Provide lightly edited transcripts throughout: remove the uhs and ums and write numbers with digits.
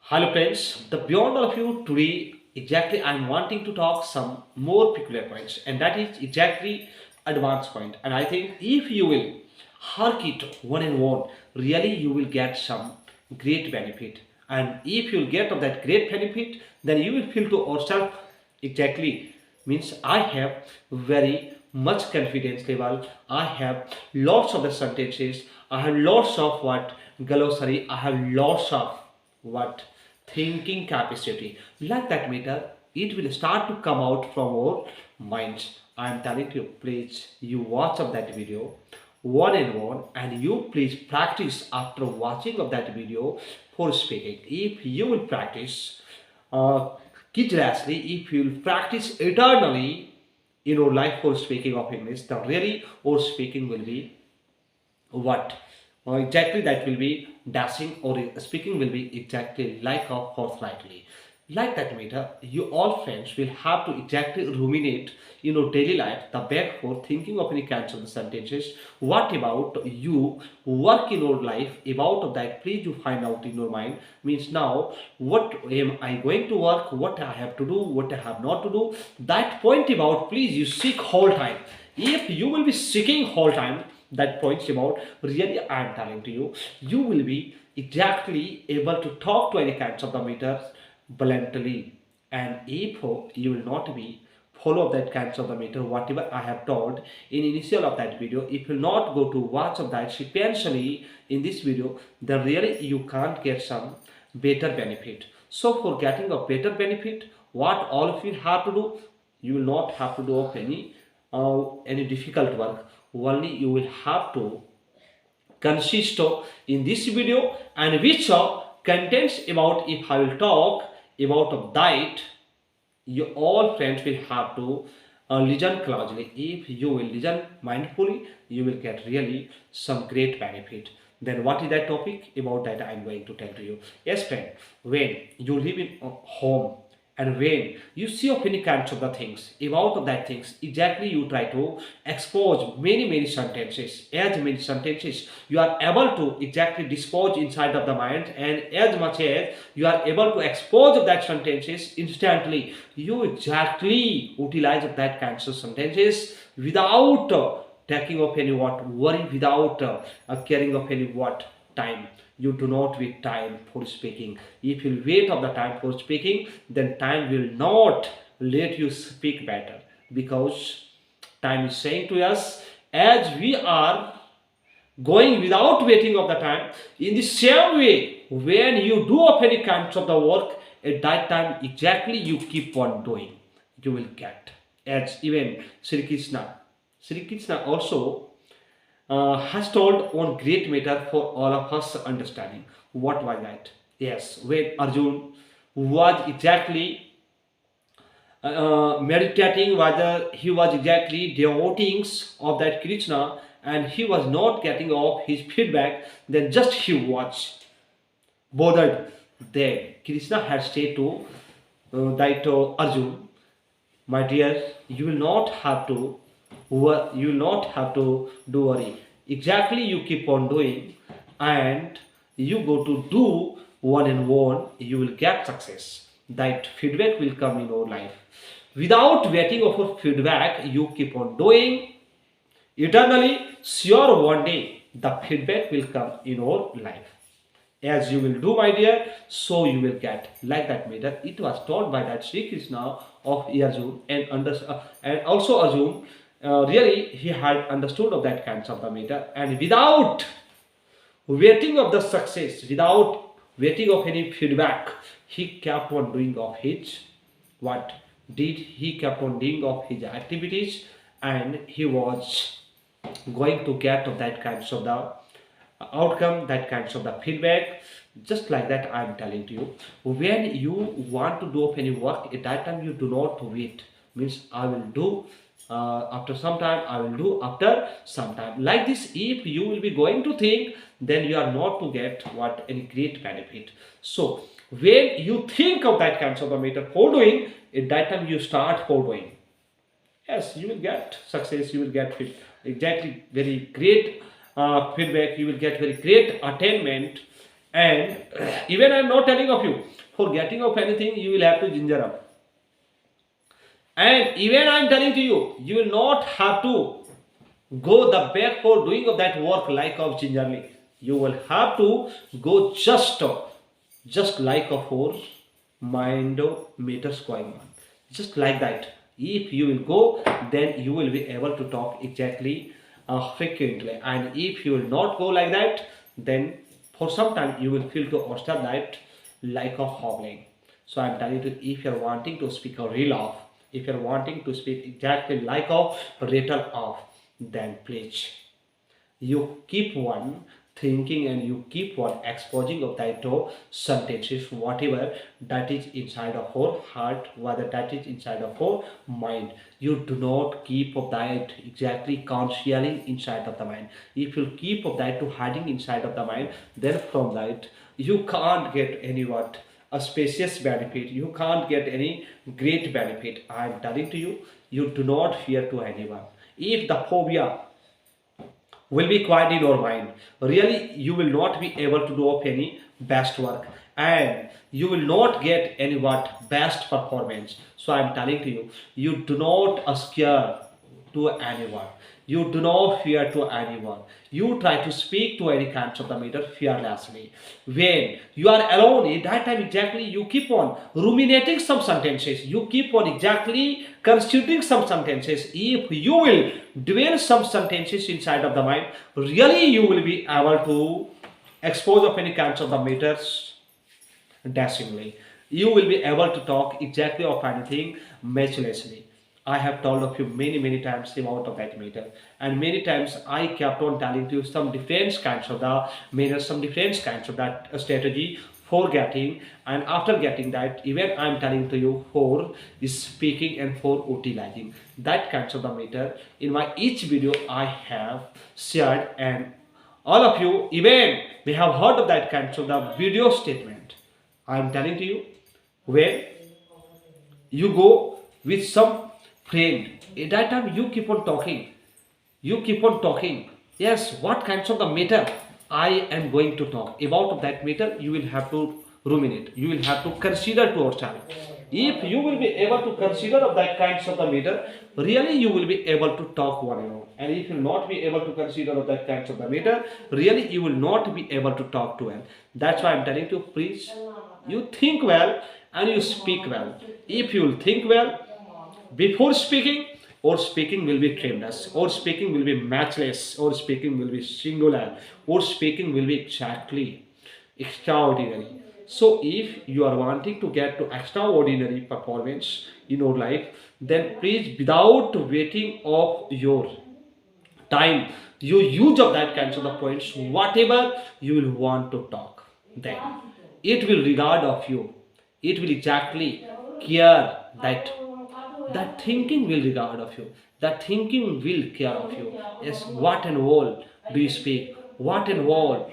Hello friends, the beyond all of you today exactly I'm wanting to talk some more peculiar points and that is exactly advanced point and I think if you will hark it one and one really you will get some great benefit and if you'll get of that great benefit then you will feel to yourself exactly means I have very much confidence level. I have lots of the sentences. I have lots of what glossary. I have lots of what thinking capacity. Like that matter, it will start to come out from our minds. I am telling you, please, you watch of that video one and one, and you please practice after watching of that video for speaking. If you will practice uh, lastly, if you will practice eternally in your life for speaking of English, then really our speaking will be what? Exactly that will be dashing or speaking will be exactly like a horse lightly. Like that matter, you all friends will have to exactly ruminate in your daily life the back for thinking of any kinds of the sentences. What about you work in your life about that please you find out in your mind means now what am I going to work, what I have to do, what I have not to do. That point about please you seek whole time. If you will be seeking whole time that points about really I am telling to you you will be exactly able to talk to any kinds of the meters bluntly and if you will not be follow that kinds of the meter whatever I have told in initial of that video if you not go to watch of that sequentially in this video then really you can't get some better benefit. So for getting a better benefit what all of you have to do you will not have to do of any difficult work only you will have to consist of in this video and which contains about if I will talk about a diet you all friends will have to listen closely. If you will listen mindfully you will get really some great benefit. Then what is that topic about that I am going to tell to you. Yes friend, when you live in a home and when you see of any kinds of the things about of that things exactly you try to expose many sentences as many sentences you are able to exactly dispose inside of the mind and as much as you are able to expose of that sentences instantly you exactly utilize of that kinds of sentences without taking of any what worry without caring of any what time. You do not wait time for speaking. If you wait of the time for speaking then time will not let you speak better because time is saying to us as we are going without waiting of the time in the same way when you do of any kinds of the work at that time exactly you keep on doing you will get as even Sri Krishna also has told one great matter for all of us understanding. What was that? Yes, when Arjun was exactly meditating, whether he was exactly devoting of that Krishna and he was not getting off his feedback, then just he was bothered. Then Krishna had said to that Arjun, my dear, you will not have to you will not have to do worry exactly you keep on doing and you go to do one and one you will get success that feedback will come in your life without waiting for feedback you keep on doing eternally sure one day the feedback will come in your life as you will do my dear so you will get like that matter it was taught by that Sri Krishna of Arjun and also Arjun really he had understood of that kinds of the matter and without waiting of the success without waiting of any feedback he kept on doing of his what did he kept on doing of his activities and he was going to get of that kinds of the outcome that kinds of the feedback just like that I am telling to you when you want to do of any work at that time you do not wait means I will do after some time I will do after some time like this if you will be going to think then you are not to get what any great benefit. So when you think of that kinds of the matter for doing at that time you start for doing yes you will get success you will get exactly very great feedback you will get very great attainment And even I'm not telling of you, for getting of anything, you will have to ginger up. And even I'm telling to you, you will not have to go the back for doing of that work like of gingerly. You will have to go just like a 4 meters going on, just like that. If you will go, then you will be able to talk exactly frequently. And if you will not go like that, then for some time you will feel to understand that like a hobbling. So I'm telling you, if you're wanting to speak a real off, if you're wanting to speak exactly like a written off, then please you keep one thinking and you keep one exposing of that to sentences, whatever that is inside of our heart, whether that is inside of our mind. You do not keep of that exactly concealing inside of the mind. If you keep of that to hiding inside of the mind, then from that you can't get any what a spacious benefit, you can't get any great benefit. I am telling to you, you do not fear to anyone. If the phobia will be quiet in your mind, really you will not be able to do of any best work, and you will not get any what best performance. So I am telling to you, you do not scare to anyone, you do not fear to anyone. You try to speak to any kinds of the matter fearlessly. When you are alone, at that time exactly you keep on ruminating some sentences. You keep on exactly considering some sentences. If you will dwell some sentences inside of the mind, really you will be able to expose of any kinds of the matters dashingly. You will be able to talk exactly of anything matchlessly. I have told of you many times about of that matter, and many times I kept on telling to you some different kinds of the manners, some different kinds of that strategy for getting, and after getting that, even I am telling to you for speaking and for utilizing that kinds of the matter in my each video I have shared, and all of you even may have heard of that kinds of the video statement. I am telling to you, when you go with some friend, at that time you keep on talking, you keep on talking. Yes, what kinds of the matter I am going to talk about of that matter, you will have to ruminate, you will have to consider to yourself. If you will be able to consider of that kinds of the matter, really you will be able to talk one and all. And if you will not be able to consider of that kinds of the matter, really you will not be able to talk to well. That's why I'm telling you, please, you think well and you speak well. If you will think well before speaking, or speaking will be tremendous, or speaking will be matchless, or speaking will be singular, or speaking will be exactly extraordinary. So if you are wanting to get to extraordinary performance in your life, then please, without waiting of your time, you use up that kinds of the points, whatever you will want to talk, then it will regard of you, it will exactly care that that thinking will regard of you, that thinking will care of you. Yes, what and all do you speak, what and all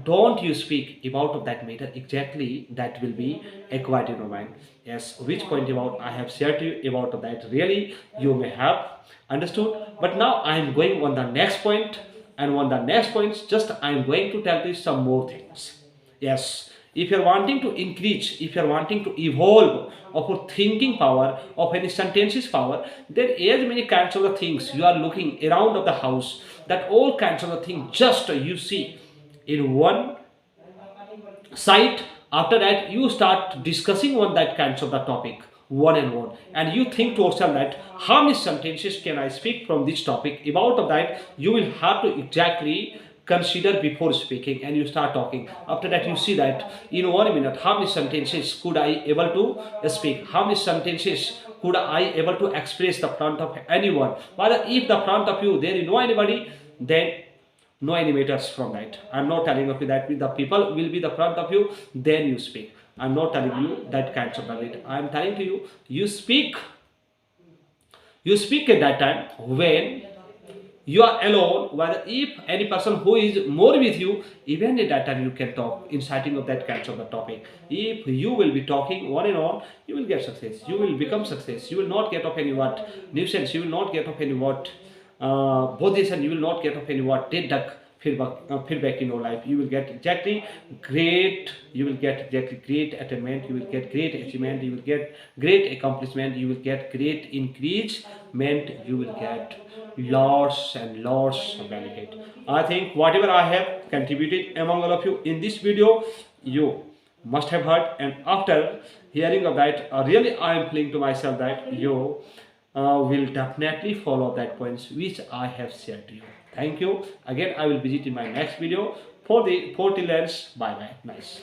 don't you speak about of that matter, exactly that will be acquired in your mind. Yes, which point about I have shared to you about of that, really you may have understood. But now I am going on the next point, and on the next points just I am going to tell you some more things. Yes, if you're wanting to increase, if you're wanting to evolve of a thinking power, of any sentences power, then as many kinds of the things you are looking around of the house, that all kinds of the things just you see in one site. After that you start discussing on that kinds of the topic one and one, and you think to yourself that how many sentences can I speak from this topic. About of that you will have to exactly consider before speaking, and you start talking. After that you see that in 1 minute how many sentences could I able to speak, how many sentences could I able to express the front of anyone, whether if the front of you there is no anybody, then no animators from that. I'm not telling you that the people will be the front of you, then you speak. I'm not telling you that kinds of it. I'm telling to you, you speak at that time when you are alone, whether if any person who is more with you, even at that time you can talk, inciting of that kinds of the topic. If you will be talking one and on, you will get success, you will become success, you will not get of any what nuisance, you will not get of any what position, you will not get of any what dead duck feedback in your life. You will get exactly great, you will get exactly great attainment, you will get great achievement, you will get great accomplishment, you will get great increasement, you will get lots and lots of benefit. I think whatever I have contributed among all of you in this video, you must have heard, and after hearing of that, really I am feeling to myself that you will definitely follow that points which I have shared to you. Thank you again. I will visit in my next video. For till ends, bye bye. Nice.